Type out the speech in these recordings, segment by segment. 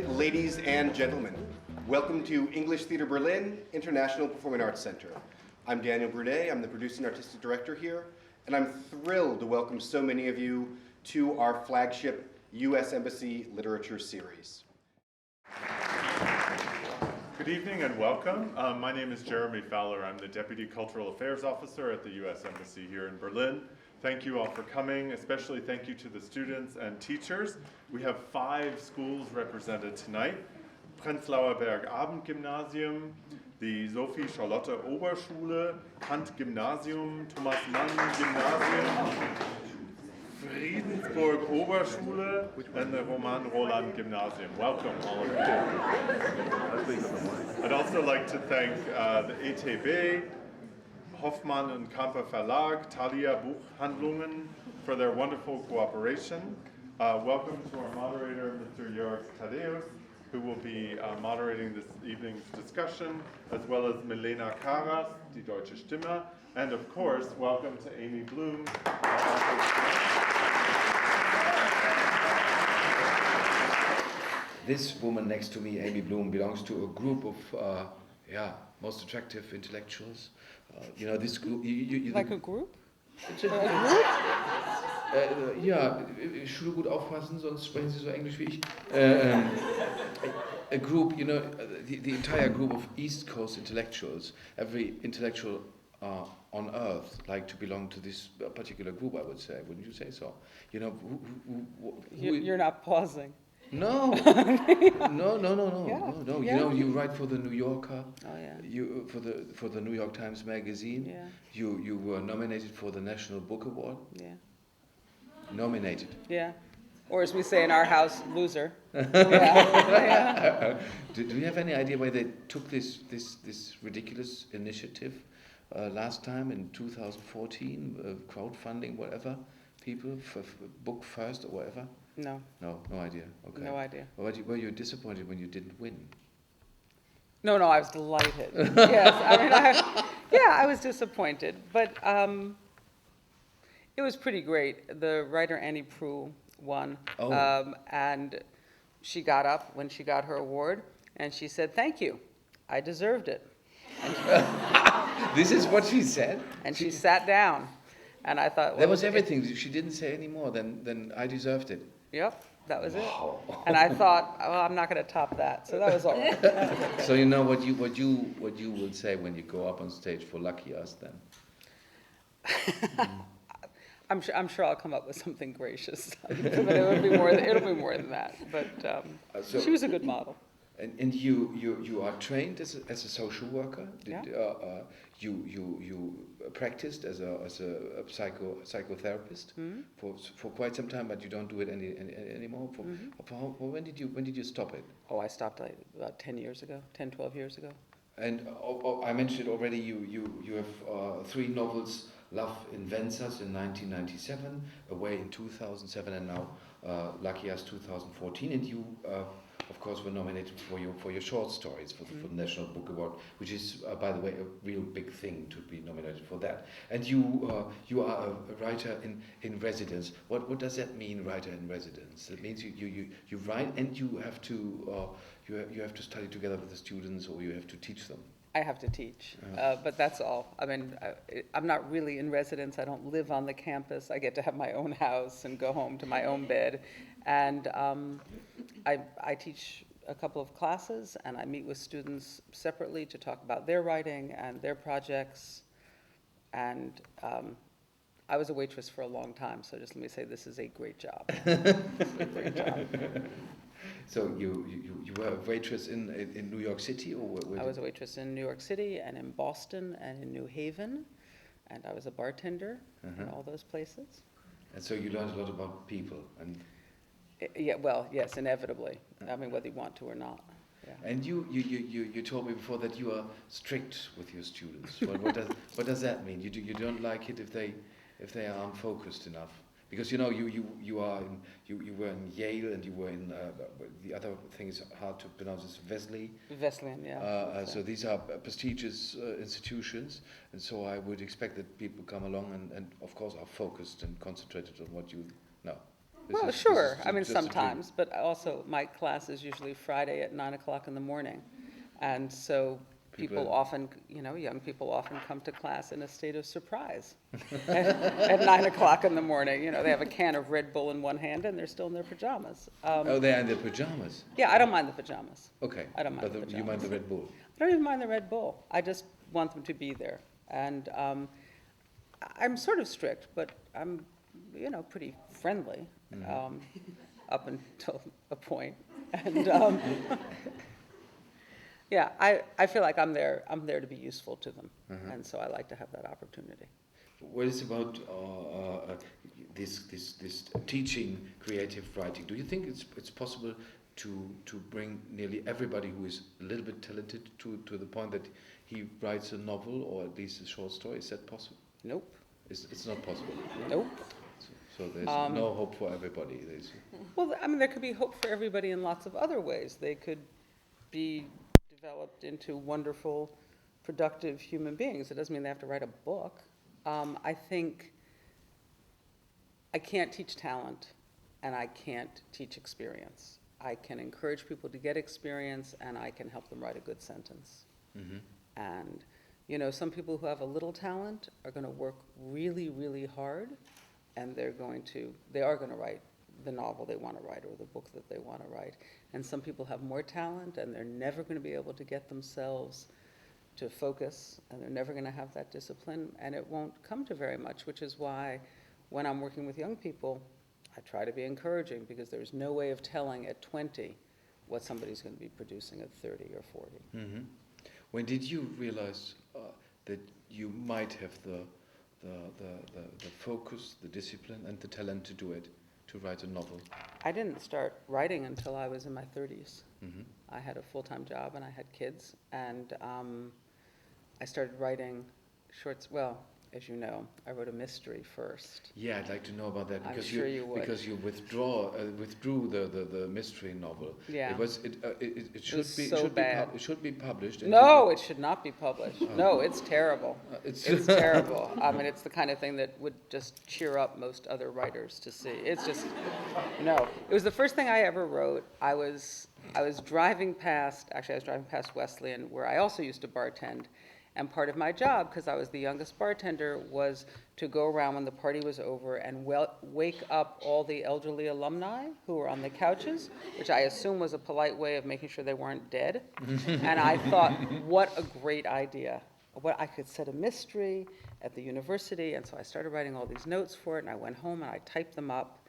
Ladies and gentlemen, welcome to English Theatre Berlin International Performing Arts Center. I'm Daniel Brunet, I'm the producing artistic director here, and I'm thrilled to welcome so many of you to our flagship U.S. Embassy Literature Series. Good evening and welcome. My name is Jeremy Fowler. I'm the Deputy Cultural Affairs Officer at the U.S. Embassy here in Berlin. Thank you all for coming, especially thank you to the students and teachers. We have 5 schools represented tonight. Prenzlauer Berg Abendgymnasium, the Sophie Charlotte Oberschule, Kant Gymnasium, Thomas Mann Gymnasium, Friedensburg Oberschule, and the Roman Roland Gymnasium. Welcome, all of you. I'd also like to thank the ETB, Hoffmann Campe Verlag, Thalia Buchhandlungen for their wonderful cooperation. Welcome to our moderator, Mr. Jörg Thadeusz, who will be moderating this evening's discussion, as well as Milena Karas, die Deutsche Stimme, and of course, welcome to Amy Bloom. This woman next to me, Amy Bloom, belongs to a group of most attractive intellectuals. This group. Like a group? It's a group? Ich würde gut aufpassen, sonst sprechen Sie so Englisch wie ich. A group, the entire group of East Coast intellectuals. Every intellectual on Earth like to belong to this particular group, I would say. Wouldn't you say so? You're not pausing. No. No. Yeah. You write for the New Yorker. Oh yeah. You for the New York Times Magazine. Yeah. You were nominated for the National Book Award. Yeah. Nominated. Yeah. Or as we say in our house, loser. Yeah. Do you have any idea why they took this ridiculous initiative last time in 2014, crowdfunding, whatever, people for book first or whatever? No. No idea. Okay. No idea. Were you disappointed when you didn't win? No, I was delighted. Yes, I was disappointed, but it was pretty great. The writer Annie Proulx won, and she got up when she got her award, and she said, "Thank you, I deserved it." This is what she said? And she sat down, and I thought... That was everything. She didn't say any more than I deserved it. Yep, that was Wow. it. And I thought, I'm not going to top that, so that was all right. So you know what you will say when you go up on stage for Lucky Us then? I'm sure I'll come up with something gracious, but it'll be more than that. But she was a good model. And you are trained as a social worker. Yeah. You practiced as a psychotherapist for quite some time, but you don't do it anymore. When did you stop it? Oh, I stopped about 12 years ago. And I mentioned it already. You have 3 novels: Love Invents Us in 1997, Away in 2007, and now Lucky Us 2014. And you, of course, were nominated for your short stories for the National Book Award, which is, by the way, a real big thing to be nominated for that. And you are a writer in residence. What does that mean, writer in residence? It means you write and you have to study together with the students, or you have to teach them. I have to teach, but that's all. I mean, I'm not really in residence. I don't live on the campus. I get to have my own house and go home to my own bed. And I teach a couple of classes, and I meet with students separately to talk about their writing and their projects. And I was a waitress for a long time, so just let me say this is a great job. It's a great job. So you were a waitress in New York City, or where I was a waitress in New York City and in Boston and in New Haven, and I was a bartender in all those places. And so you learned a lot about people and. Yeah, well, yes, inevitably. I mean, whether you want to or not. Yeah. And you told me before that you are strict with your students. What does that mean? You don't like it if they aren't focused enough. Because you know you were in Yale and you were in the other thing is hard to pronounce. It's Wesleyan, yeah. So these are prestigious institutions, and so I would expect that people come along and of course are focused and concentrated on what you know. Well, sure. I mean, sometimes, but also my class is usually Friday at 9 o'clock in the morning, and so people often, young people often come to class in a state of surprise at 9 o'clock in the morning. You know, they have a can of Red Bull in one hand and they're still in their pajamas. They're in their pajamas. Yeah, I don't mind the pajamas. Okay. I don't mind the pajamas. You mind the Red Bull? I don't even mind the Red Bull. I just want them to be there. And I'm sort of strict, but I'm, pretty friendly up until a point. And yeah, I feel like I'm there to be useful to them, and so I like to have that opportunity. What is about this teaching creative writing? Do you think it's possible to bring nearly everybody who is a little bit talented to the point that he writes a novel or at least a short story? Is that possible? Nope. It's not possible. Nope. So there's no hope for everybody. Well, I mean, there could be hope for everybody in lots of other ways. They could be developed into wonderful, productive human beings. It doesn't mean they have to write a book. I think I can't teach talent, and I can't teach experience. I can encourage people to get experience, and I can help them write a good sentence. And, some people who have a little talent are going to work really, really hard, and they are going to write the novel they want to write or the book that they want to write. And some people have more talent and they're never going to be able to get themselves to focus, and they're never going to have that discipline, and it won't come to very much, which is why when I'm working with young people, I try to be encouraging, because there's no way of telling at 20 what somebody's going to be producing at 30 or 40. When did you realize that you might have the focus, the discipline, and the talent to do it, to write a novel? I didn't start writing until I was in my 30s. I had a full-time job and I had kids, and I started writing shorts. Well, as you know, I wrote a mystery first. Yeah, I'd like to know about that, because I'm sure you would. Because you withdrew the mystery novel. Yeah. It should be published. No, it should not be published. No, it's terrible. It's terrible. I mean, it's the kind of thing that would just cheer up most other writers to see. It's just, no. It was the first thing I ever wrote. I was driving past Wesleyan, where I also used to bartend. And part of my job, because I was the youngest bartender, was to go around when the party was over and wake up all the elderly alumni who were on the couches, which I assume was a polite way of making sure they weren't dead. And I thought, what a great idea. I could set a mystery at the university, and so I started writing all these notes for it, and I went home and I typed them up.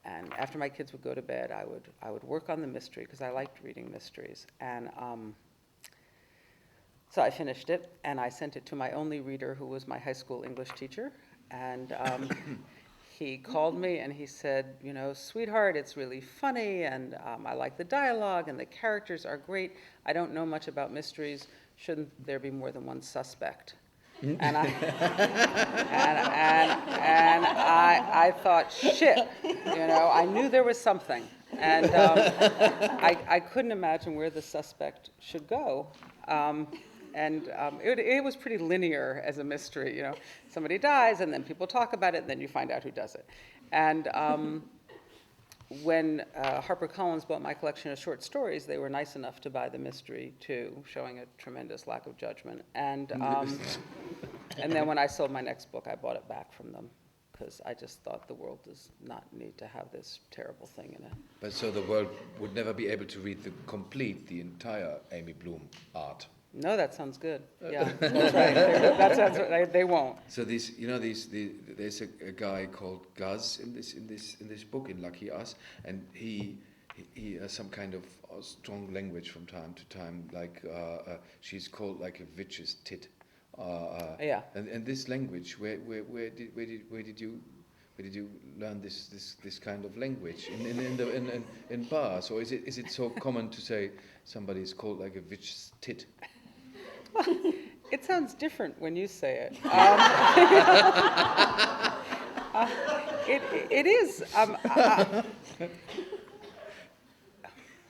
And after my kids would go to bed, I would work on the mystery, because I liked reading mysteries. And so I finished it, and I sent it to my only reader, who was my high school English teacher. And he called me and he said, sweetheart, it's really funny, and I like the dialogue, and the characters are great. I don't know much about mysteries. Shouldn't there be more than one suspect? And I thought, shit, I knew there was something. And I couldn't imagine where the suspect should go. It was pretty linear as a mystery, Somebody dies, and then people talk about it, and then you find out who does it. And when HarperCollins bought my collection of short stories, they were nice enough to buy the mystery too, showing a tremendous lack of judgment. And then when I sold my next book, I bought it back from them, because I just thought the world does not need to have this terrible thing in it. But so the world would never be able to read the entire Amy Bloom art. No, that sounds good. Yeah, that's right. They won't. So there's a guy called Guz in this book, in Lucky Us, and he has some kind of strong language from time to time, like she's called like a witch's tit. Yeah. And this language, where did you learn this kind of language in bars, or is it so common to say somebody's called like a witch's tit? It sounds different when you say it. It is.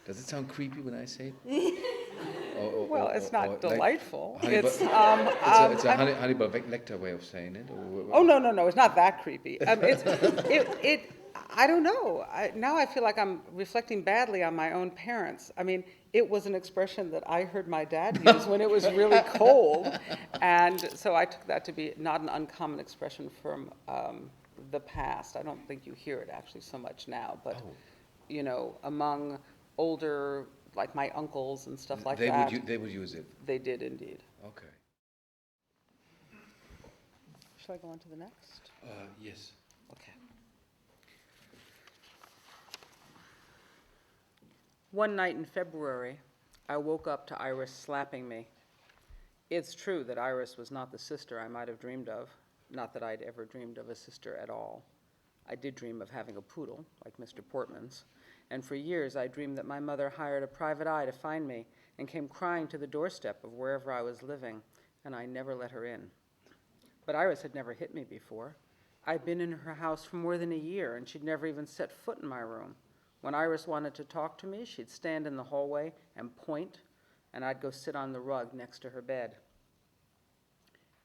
Does it sound creepy when I say it? Well, it's not delightful. Hannibal, It's it's a Hannibal Lecter way of saying it. Oh, no, it's not that creepy. I don't know. Now I feel like I'm reflecting badly on my own parents. I mean, it was an expression that I heard my dad use when it was really cold. And so I took that to be not an uncommon expression from the past. I don't think you hear it actually so much now, but, you know, among older, like my uncles and stuff like that. They would use it. They did indeed. Okay. Shall I go on to the next? Yes. Okay. One night in February, I woke up to Iris slapping me. It's true that Iris was not the sister I might have dreamed of, not that I'd ever dreamed of a sister at all. I did dream of having a poodle, like Mr. Portman's, and for years I dreamed that my mother hired a private eye to find me and came crying to the doorstep of wherever I was living, and I never let her in. But Iris had never hit me before. I'd been in her house for more than a year, and she'd never even set foot in my room. When Iris wanted to talk to me, she'd stand in the hallway and point, and I'd go sit on the rug next to her bed.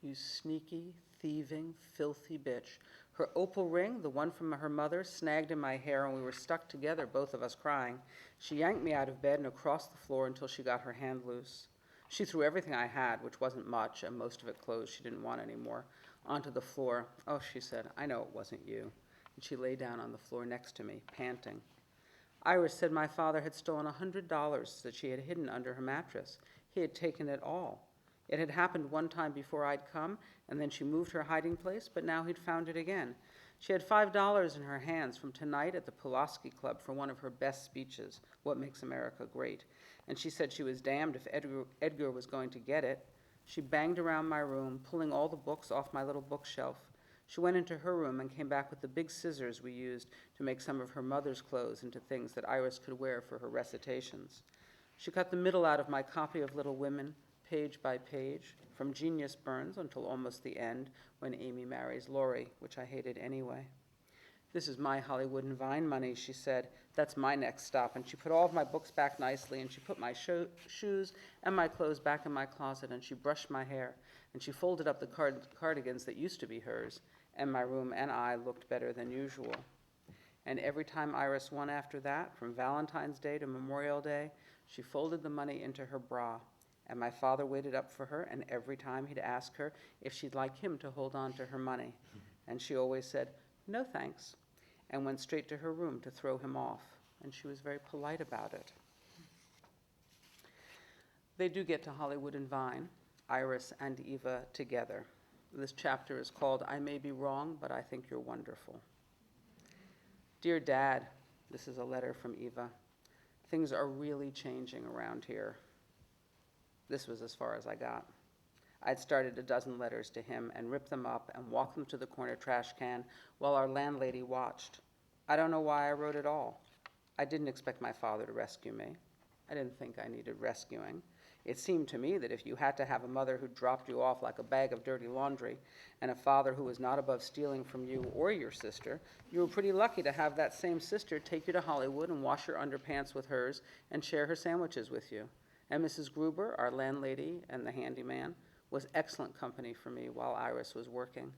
You sneaky, thieving, filthy bitch. Her opal ring, the one from her mother, snagged in my hair, and we were stuck together, both of us crying. She yanked me out of bed and across the floor until she got her hand loose. She threw everything I had, which wasn't much, and most of it clothes she didn't want anymore, onto the floor. Oh, she said, I know it wasn't you. And she lay down on the floor next to me, panting. Iris said my father had stolen $100 that she had hidden under her mattress. He had taken it all. It had happened one time before I'd come, and then she moved her hiding place, but now he'd found it again. She had $5 in her hands from tonight at the Pulaski Club for one of her best speeches, What Makes America Great, and she said she was damned if Edgar was going to get it. She banged around my room, pulling all the books off my little bookshelf. She went into her room and came back with the big scissors we used to make some of her mother's clothes into things that Iris could wear for her recitations. She cut the middle out of my copy of Little Women, page by page, from Genius Burns until almost the end, when Amy marries Laurie, which I hated anyway. This is my Hollywood and Vine money, she said. That's my next stop. And she put all of my books back nicely, and she put my shoes and my clothes back in my closet, and she brushed my hair, and she folded up the cardigans that used to be hers, and my room and I looked better than usual. And every time Iris won after that, from Valentine's Day to Memorial Day, she folded the money into her bra. And my father waited up for her, and every time he'd ask her if she'd like him to hold on to her money. And she always said, no thanks, and went straight to her room to throw him off. And she was very polite about it. They do get to Hollywood and Vine, Iris and Eva together. This chapter is called I May Be Wrong, But I Think You're Wonderful. Dear Dad, this is a letter from Eva. Things are really changing around here. This was as far as I got. I'd started a dozen letters to him and ripped them up and walked them to the corner trash can while our landlady watched. I don't know why I wrote it all. I didn't expect my father to rescue me. I didn't think I needed rescuing. It seemed to me that if you had to have a mother who dropped you off like a bag of dirty laundry and a father who was not above stealing from you or your sister, you were pretty lucky to have that same sister take you to Hollywood and wash your underpants with hers and share her sandwiches with you. And Mrs. Gruber, our landlady and the handyman, was excellent company for me while Iris was working.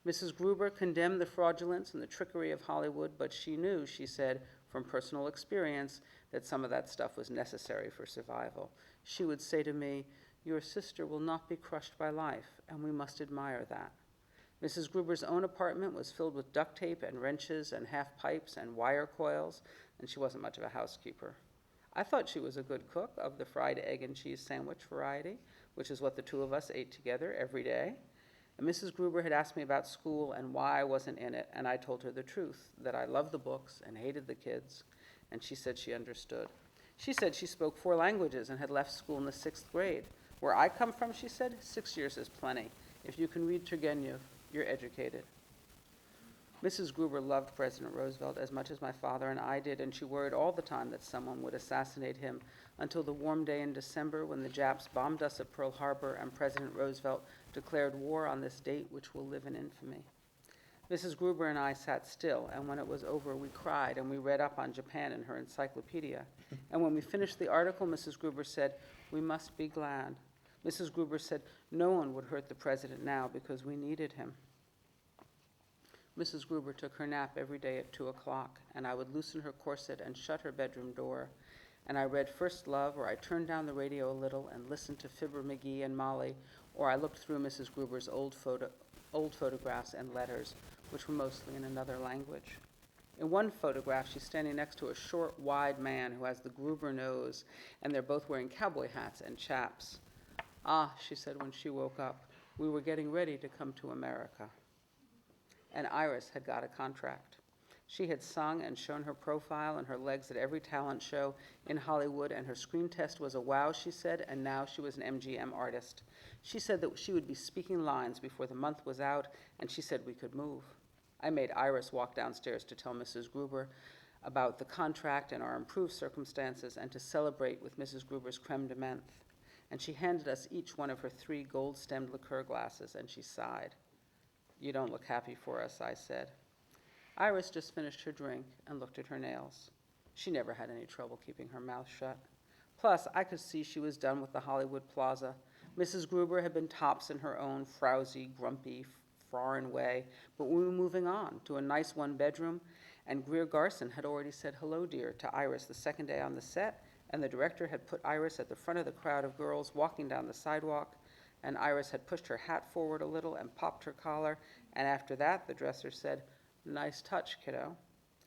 Mrs. Gruber condemned the fraudulence and the trickery of Hollywood, but she knew, she said, from personal experience, that some of that stuff was necessary for survival. She would say to me, your sister will not be crushed by life, and we must admire that. Mrs. Gruber's own apartment was filled with duct tape and wrenches and half pipes and wire coils, and she wasn't much of a housekeeper. I thought she was a good cook of the fried egg and cheese sandwich variety, which is what the two of us ate together every day. And Mrs. Gruber had asked me about school and why I wasn't in it, and I told her the truth, that I loved the books and hated the kids, and she said she understood. She said she spoke 4 languages and had left school in the 6th grade. Where I come from, she said, 6 years is plenty. If you can read Turgenev, you're educated. Mrs. Gruber loved President Roosevelt as much as my father and I did, and she worried all the time that someone would assassinate him until the warm day in December when the Japs bombed us at Pearl Harbor and President Roosevelt declared war on this date which will live in infamy. Mrs. Gruber and I sat still, and when it was over, we cried, and we read up on Japan in her encyclopedia. And when we finished the article, Mrs. Gruber said, "We must be glad." Mrs. Gruber said, "No one would hurt the president now because we needed him." Mrs. Gruber took her nap every day at 2 o'clock, and I would loosen her corset and shut her bedroom door. And I read First Love, or I turned down the radio a little and listened to Fibber McGee and Molly, or I looked through Mrs. Gruber's old photographs and letters, which were mostly in another language. In one photograph, she's standing next to a short, wide man who has the Gruber nose, and they're both wearing cowboy hats and chaps. "Ah," she said when she woke up, "we were getting ready to come to America." And Iris had got a contract. She had sung and shown her profile and her legs at every talent show in Hollywood, and her screen test was a wow, she said, and now she was an MGM artist. She said that she would be speaking lines before the month was out, and she said we could move. I made Iris walk downstairs to tell Mrs. Gruber about the contract and our improved circumstances, and to celebrate with Mrs. Gruber's creme de menthe. And she handed us each one of her 3 gold-stemmed liqueur glasses, and she sighed. "You don't look happy for us," I said. Iris just finished her drink and looked at her nails. She never had any trouble keeping her mouth shut. Plus, I could see she was done with the Hollywood Plaza. Mrs. Gruber had been tops in her own frowsy, grumpy, foreign way, but we were moving on to a nice one-bedroom, and Greer Garson had already said hello, dear, to Iris the second day on the set, and the director had put Iris at the front of the crowd of girls walking down the sidewalk, and Iris had pushed her hat forward a little and popped her collar, and after that, the dresser said, "Nice touch, kiddo."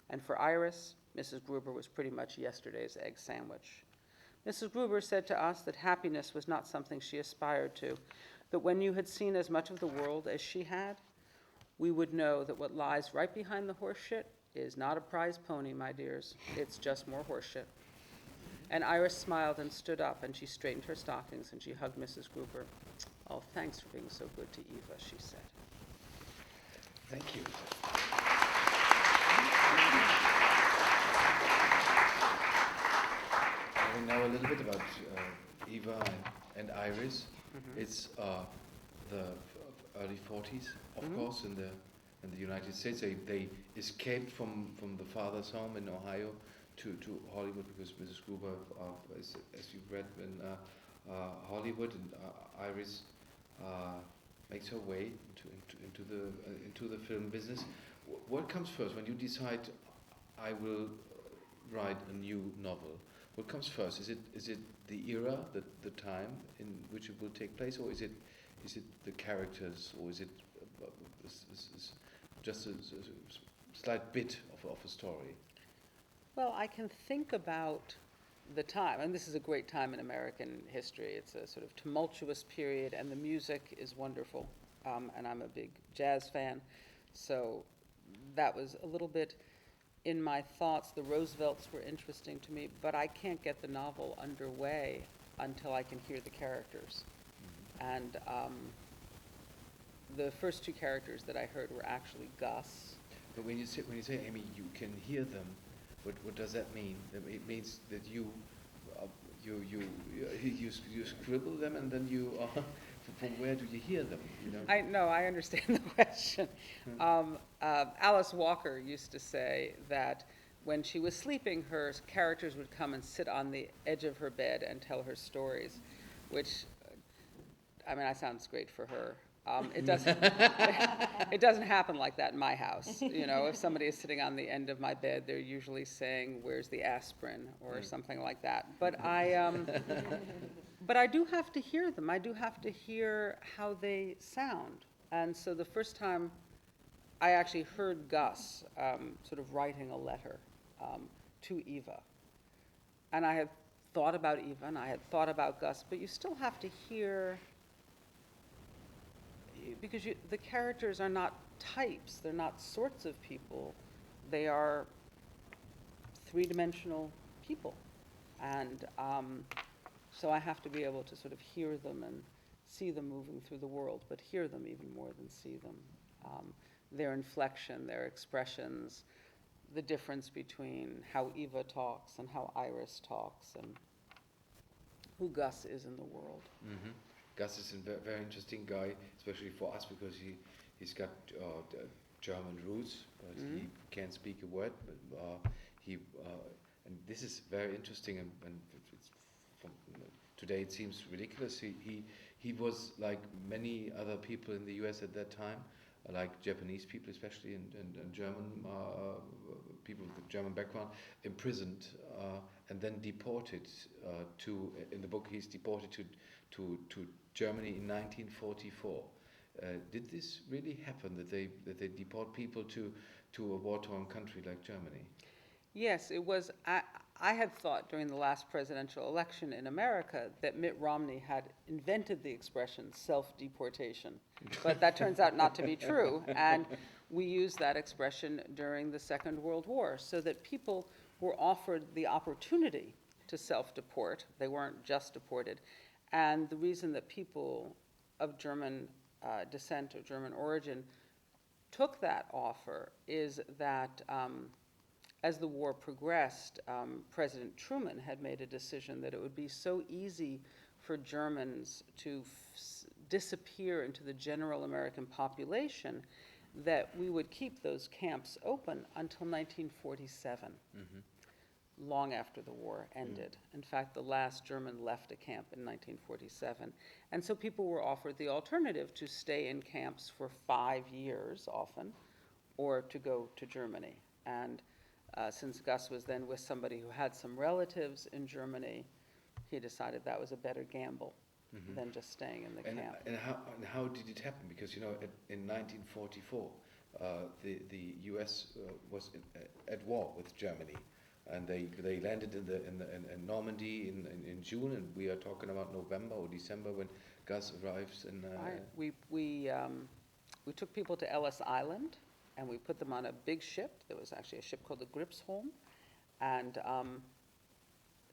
And for Iris, Mrs. Gruber was pretty much yesterday's egg sandwich. Mrs. Gruber said to us that happiness was not something she aspired to, that when you had seen as much of the world as she had, we would know that what lies right behind the horseshit is not a prize pony, my dears. It's just more horseshit. And Iris smiled and stood up, and she straightened her stockings, and she hugged Mrs. Gruber. "Oh, thanks for being so good to Eva," she said. Thank you. We know a little bit about Eva and Iris. It's the early 40s, of course, in the United States. They escaped from the father's home in Ohio to Hollywood because Mrs. Gruber, as you read, in Hollywood, and Iris makes her way into the film business. What comes first when you decide I will write a new novel? What comes first? Is it the era, the time in which it will take place, or is it the characters, or is it just a slight bit of a story? Well, I can think about the time, and this is a great time in American history. It's a sort of tumultuous period, and the music is wonderful, and I'm a big jazz fan, so that was a little bit in my thoughts. The Roosevelts were interesting to me, but I can't get the novel underway until I can hear the characters. And the first 2 characters that I heard were actually Gus. But when you say, Amy, you can hear them, what does that mean? It means that you scribble them, and then you from where do you hear them? You know? I know, I understand the question. Alice Walker used to say that when she was sleeping, her characters would come and sit on the edge of her bed and tell her stories, which, I mean, that sounds great for her. It doesn't. It doesn't happen like that in my house. You know, if somebody is sitting on the end of my bed, they're usually saying, "Where's the aspirin?" or something like that. But I do have to hear them. I do have to hear how they sound. And so the first time I actually heard Gus sort of writing a letter to Eva, and I had thought about Eva and I had thought about Gus, but you still have to hear. Because the characters are not types, they're not sorts of people, they are 3-dimensional people. And so I have to be able to sort of hear them and see them moving through the world, but hear them even more than see them. Their inflection, their expressions, the difference between how Eva talks and how Iris talks, and who Gus is in the world. Gus is a very interesting guy, especially for us, because he's got German roots, but he can't speak a word. But and this is very interesting, and it's from, today it seems ridiculous. He was like many other people in the U.S. at that time, like Japanese people especially, and German people with German background, imprisoned and then deported to. In the book, he's deported to Germany in 1944. Did this really happen, that they deport people to a war-torn country like Germany? Yes, it was. I had thought during the last presidential election in America that Mitt Romney had invented the expression self-deportation, but that turns out not to be true. And we used that expression during the Second World War, so that people were offered the opportunity to self-deport. They weren't just deported. And the reason that people of German descent or German origin took that offer is that as the war progressed, President Truman had made a decision that it would be so easy for Germans to disappear into the general American population that we would keep those camps open until 1947, long after the war ended. In fact, the last German left a camp in 1947. And so people were offered the alternative to stay in camps for 5 years often, or to go to Germany. And since Gus was then with somebody who had some relatives in Germany, he decided that was a better gamble than just staying in the camp. And how did it happen? Because, you know, in 1944, the U.S. was at war with Germany, and they landed in Normandy in June, and we are talking about November or December when Gus arrives. We took people to Ellis Island, and we put them on a big ship. There was actually a ship called the Gripsholm, and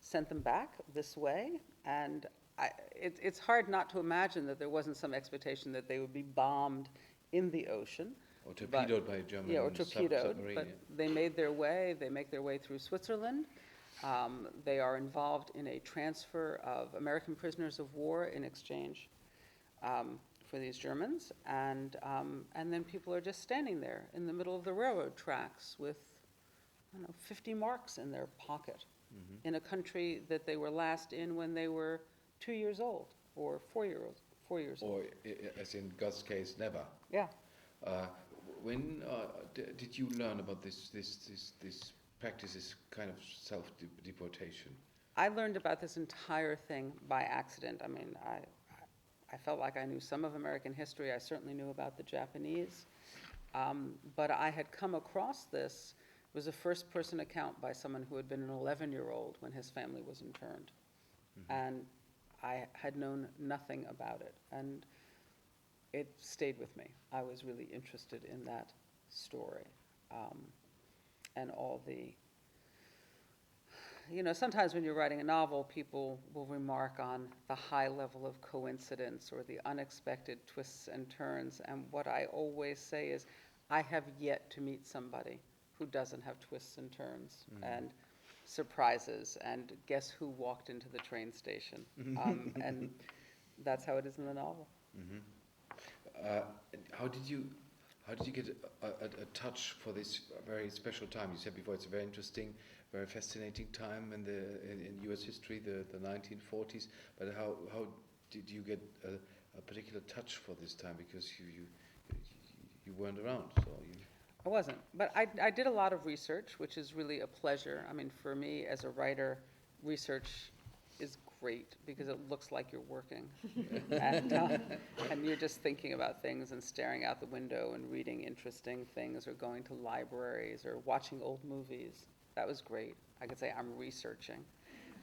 sent them back this way. And it's hard not to imagine that there wasn't some expectation that they would be bombed in the ocean. Or torpedoed by a German or torpedoed, submarine. but they made their way. They make their way through Switzerland. They are involved in a transfer of American prisoners of war in exchange for these Germans, and then people are just standing there in the middle of the railroad tracks with, I don't know, 50 marks in their pocket in a country that they were last in when they were 2 years old or 4 years old. Or, as in Gus' case, never. Yeah. When did you learn about this practice, this kind of self-deportation? I learned about this entire thing by accident. I mean, I felt like I knew some of American history. I certainly knew about the Japanese. But I had come across this. It was a first-person account by someone who had been an 11-year-old when his family was interned. And I had known nothing about it. And it stayed with me. I was really interested in that story. And all the, you know, sometimes when you're writing a novel, people will remark on the high level of coincidence or the unexpected twists and turns. And what I always say is, I have yet to meet somebody who doesn't have twists and turns and surprises and guess who walked into the train station. And that's how it is in the novel. How did you get a touch for this very special time? You said before it's a very interesting, very fascinating time in U.S. history, the 1940s. But how did you get a particular touch for this time? Because you weren't around, so you. I wasn't, but I did a lot of research, which is really a pleasure. I mean, for me as a writer, research is great because it looks like you're working. And you're just thinking about things and staring out the window and reading interesting things or going to libraries or watching old movies. That was great. I could say I'm researching.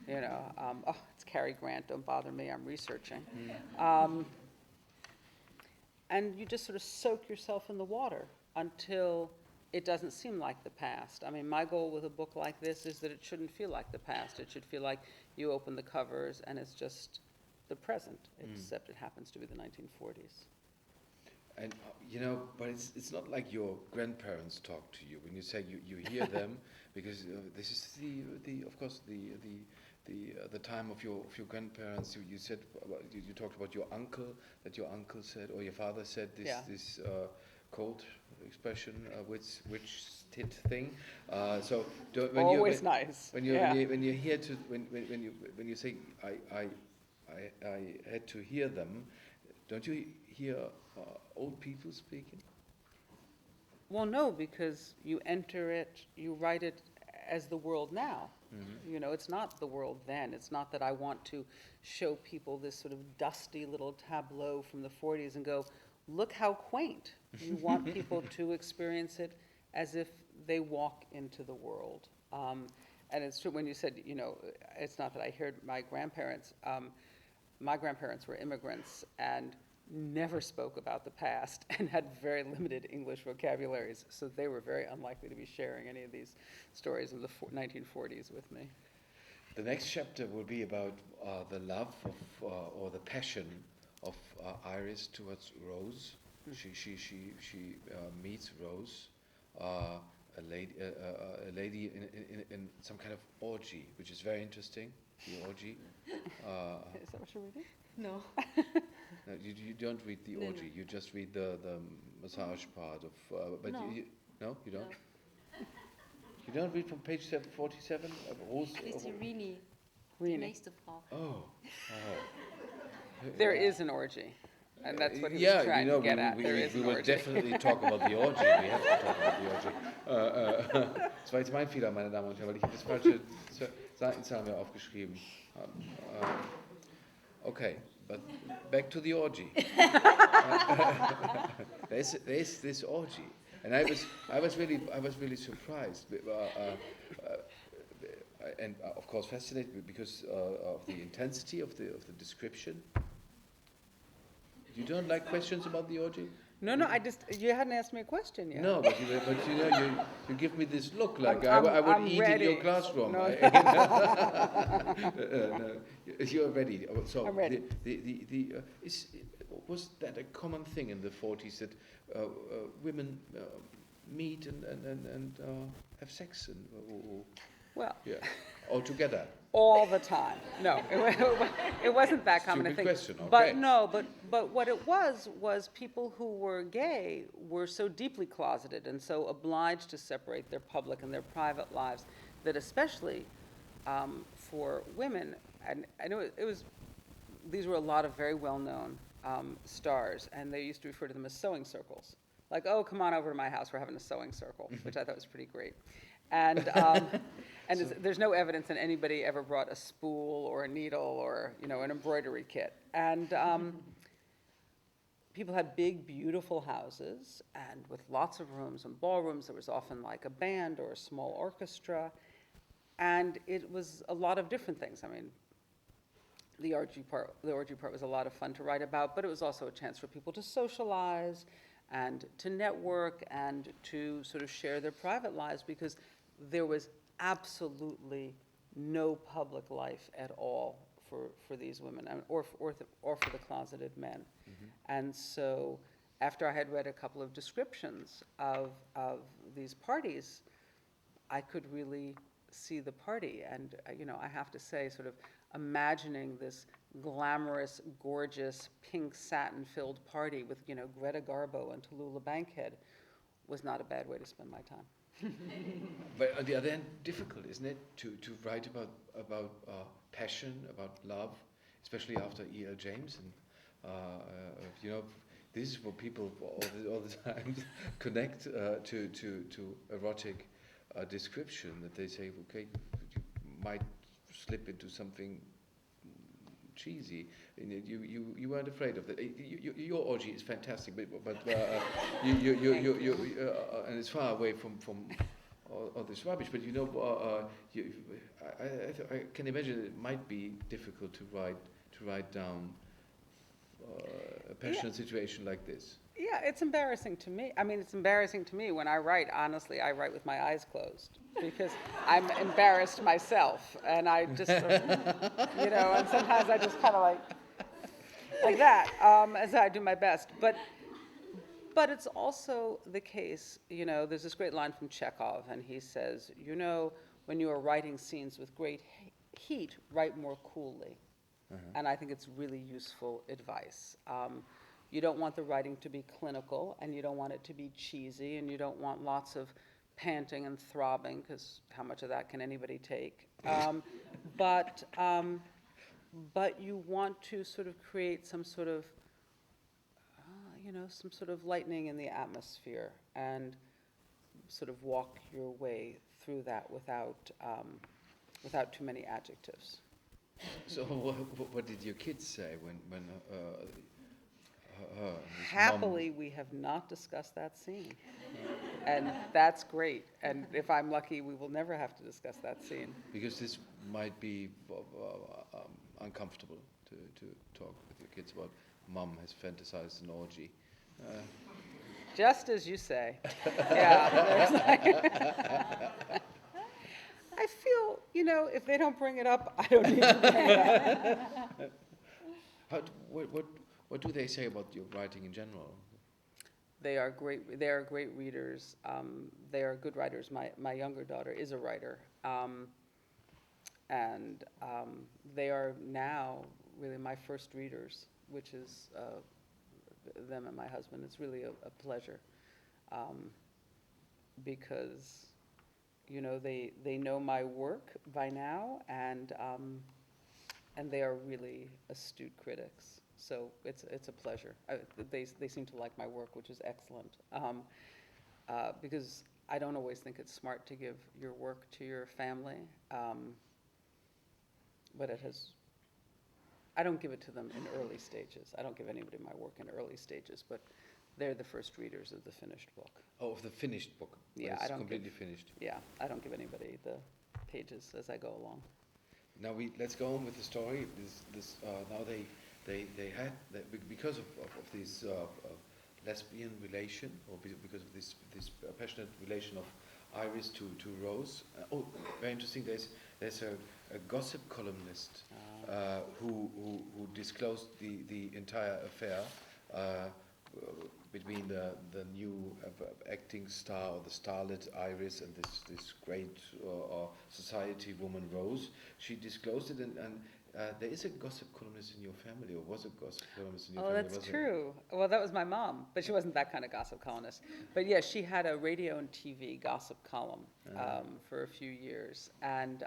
You know, oh, it's Cary Grant, don't bother me, I'm researching. And you just sort of soak yourself in the water until it doesn't seem like the past. I mean, my goal with a book like this is that it shouldn't feel like the past. It should feel like you open the covers and it's just the present, except it happens to be the 1940s. And you know, but it's not like your grandparents talk to you when you say you hear them, because this is of course the time of your grandparents. You said you talked about your uncle, that your uncle said or your father said this cold expression, which tit thing. So Always nice. When you hear to when you say I had to hear them, don't you hear old people speaking? Well, no, because you enter it, you write it as the world now. Mm-hmm. You know, it's not the world then. It's not that I want to show people this sort of dusty little tableau from the 40s and go, look how quaint. You want people to experience it as if they walk into the world. And it's true when you said, you know, it's not that I heard my grandparents. My grandparents were immigrants and never spoke about the past and had very limited English vocabularies, so they were very unlikely to be sharing any of these stories of the 1940s with me. The next chapter will be about the love of or the passion of Iris towards Rose. She meets Rose, a lady in some kind of orgy, which is very interesting. The orgy. Is that what you're reading? No. No, you don't read the orgy. No. You just read the massage part of. But No. You don't. No. You don't read from page 47 of Rose. Ist die Rini, die Rini. nächste Frau. Oh. There is an orgy, and that's what he Yeah, was trying to get at. we There is we an will orgy. definitely talk about the orgy. We have to talk about the orgy. Das war jetzt mein Fehler, meine Damen und Herren, weil ich das falsche Seitenzahl mir aufgeschrieben habe. Okay, but back to the orgy. There's this orgy, and I was really surprised, and of course fascinated because of the intensity of the description. You don't like questions about the orgy? No, you hadn't asked me a question yet. No, but you give me this look like I'm I would I'm eat ready. in your classroom. No. No, you're ready. So I'm ready. Was that a common thing in the 40s that women meet and have sex Well, all together? all the time. No, it wasn't that common a Stupid thing. question, okay. But no, but what it was people who were gay were so deeply closeted and so obliged to separate their public and their private lives that especially for women, and I know these were a lot of very well-known stars, and they used to refer to them as sewing circles. Like, oh, come on over to my house, we're having a sewing circle, which I thought was pretty great. And there's no evidence that anybody ever brought a spool or a needle or, you know, an embroidery kit. And people had big, beautiful houses, and with lots of rooms and ballrooms. There was often like a band or a small orchestra, and it was a lot of different things. I mean, the orgy part was a lot of fun to write about, but it was also a chance for people to socialize and to network and to sort of share their private lives, because there was absolutely no public life at all for these women, or for the closeted men. Mm-hmm. And so after I had read a couple of descriptions of these parties, I could really see the party. And, you know, I have to say, sort of imagining this glamorous, gorgeous, pink satin-filled party with, you know, Greta Garbo and Tallulah Bankhead was not a bad way to spend my time. But on the other hand, difficult, isn't it, to write about passion, about love, especially after E.L. James, and you know, this is what people all the time connect to erotic description, that they say, okay, you might slip into something cheesy, and you weren't afraid of that. Your orgy is fantastic, but and it's far away from all this rubbish. But you know, I can imagine it might be difficult to write down a passionate situation like this. Yeah, it's embarrassing to me. I mean, it's embarrassing to me when I write. Honestly, I write with my eyes closed because I'm embarrassed myself, and I just, sort of, you know, and sometimes I just kind of like that, as I do my best. But it's also the case, you know, there's this great line from Chekhov, and he says, you know, when you are writing scenes with great heat, write more coolly. And I think it's really useful advice. You don't want the writing to be clinical, and you don't want it to be cheesy, and you don't want lots of panting and throbbing, because how much of that can anybody take? But you want to sort of create some sort of, some sort of lightning in the atmosphere, and sort of walk your way through that without too many adjectives. So what did your kids say when his Happily, we have not discussed that scene. And that's great. And if I'm lucky, we will never have to discuss that scene. because this might be uncomfortable to talk with your kids about mom has fantasized an orgy. Just as you say. Yeah. I feel, if they don't bring it up, I don't need to bring it up. What do they say about your writing in general? They are great. They are great readers. They are good writers. My younger daughter is a writer, and they are now really my first readers, which is them and my husband. It's really a pleasure, because they know my work by now, and they are really astute critics. So it's a pleasure. They seem to like my work, which is excellent, because I don't always think it's smart to give your work to your family, but I don't give it to them in early stages. I don't give anybody my work in early stages, but they're the first readers of the finished book. Oh, of the finished book. Yeah, it's completely finished. Yeah, I don't give anybody the pages as I go along. Now let's go on with the story. Now they had because of this lesbian relation, or because of this passionate relation of Iris to Rose. Very interesting. There's a gossip columnist who disclosed the entire affair between the new acting star, or the starlet Iris, and this great society woman Rose. She disclosed it, and there is a gossip columnist in your family, or was a gossip columnist in your family? Oh, that's true. Well, that was my mom, but she wasn't that kind of gossip columnist. But yes, she had a radio and TV gossip column for a few years, and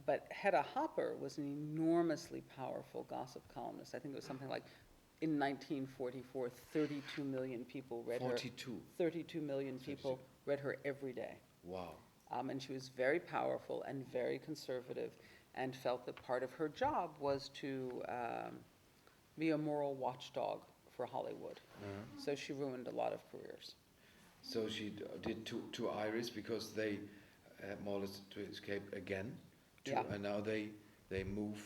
but Hedda Hopper was an enormously powerful gossip columnist. I think it was something like, in 1944, 32 million people read 42. her. 32 million people read her every day. Wow. And she was very powerful and very conservative, and felt that part of her job was to be a moral watchdog for Hollywood. So she ruined a lot of careers. So she did to Iris, because they had more or less to escape again. And now they move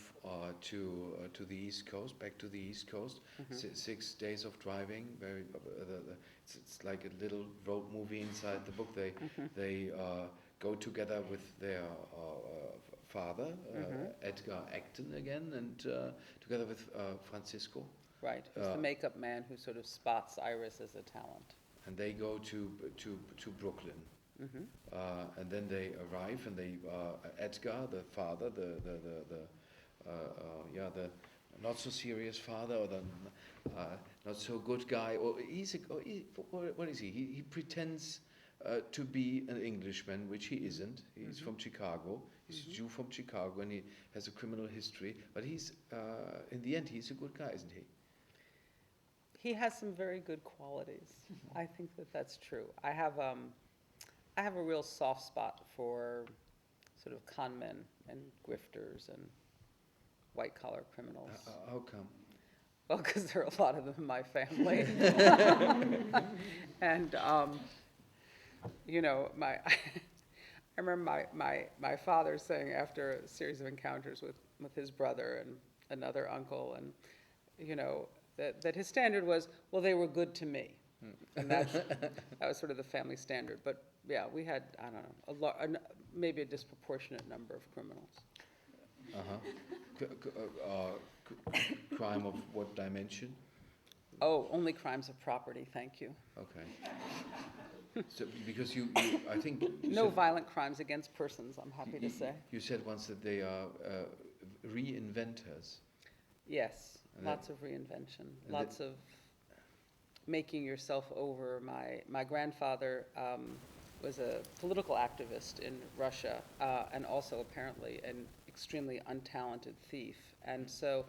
to the East Coast, back to the East Coast. 6 days of driving. It's like a little road movie inside the book. They go together with their father, Edgar Acton again, and together with Francisco. Right, who's the makeup man who sort of spots Iris as a talent. And they go to Brooklyn. And then they arrive, and Edgar, the father, the not so serious father, or the not so good guy, what is he? He pretends to be an Englishman, which he isn't. He's from Chicago. He's a Jew from Chicago, and he has a criminal history. But he's in the end, he's a good guy, isn't he? He has some very good qualities. I think that's true. I have a real soft spot for sort of con men and grifters and white-collar criminals. How come? Well, because there are a lot of them in my family. And, I remember my father saying, after a series of encounters with his brother and another uncle, and, that his standard was, well, they were good to me. And that was sort of the family standard. But yeah, we had, I don't know, maybe a disproportionate number of criminals. Crime of what dimension? Oh, only crimes of property, thank you. Okay. So because you I think no violent crimes against persons, I'm happy to say. You said once that they are reinventors. Yes. Lots of reinvention, lots of making yourself over. My grandfather was a political activist in Russia, and also apparently an extremely untalented thief. And so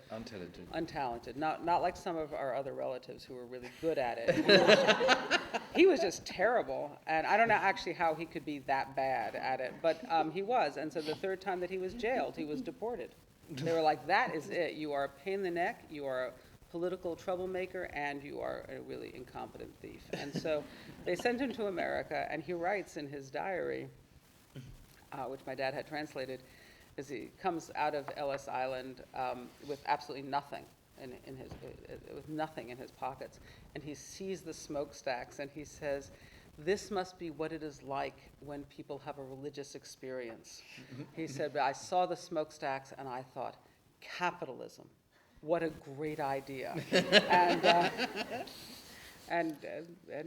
untalented, not like some of our other relatives who were really good at it. He was just terrible, and I don't know actually how he could be that bad at it, but he was. And so the third time that he was jailed, he was deported. They were like, that is it. You are a pain in the neck, you are a political troublemaker, and you are a really incompetent thief. And so they sent him to America, and he writes in his diary, which my dad had translated, as he comes out of Ellis Island with absolutely nothing with nothing in his pockets, and he sees the smokestacks, and he says, "This must be what it is like when people have a religious experience." He said, "But I saw the smokestacks, and I thought, capitalism, what a great idea." And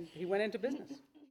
he went into business.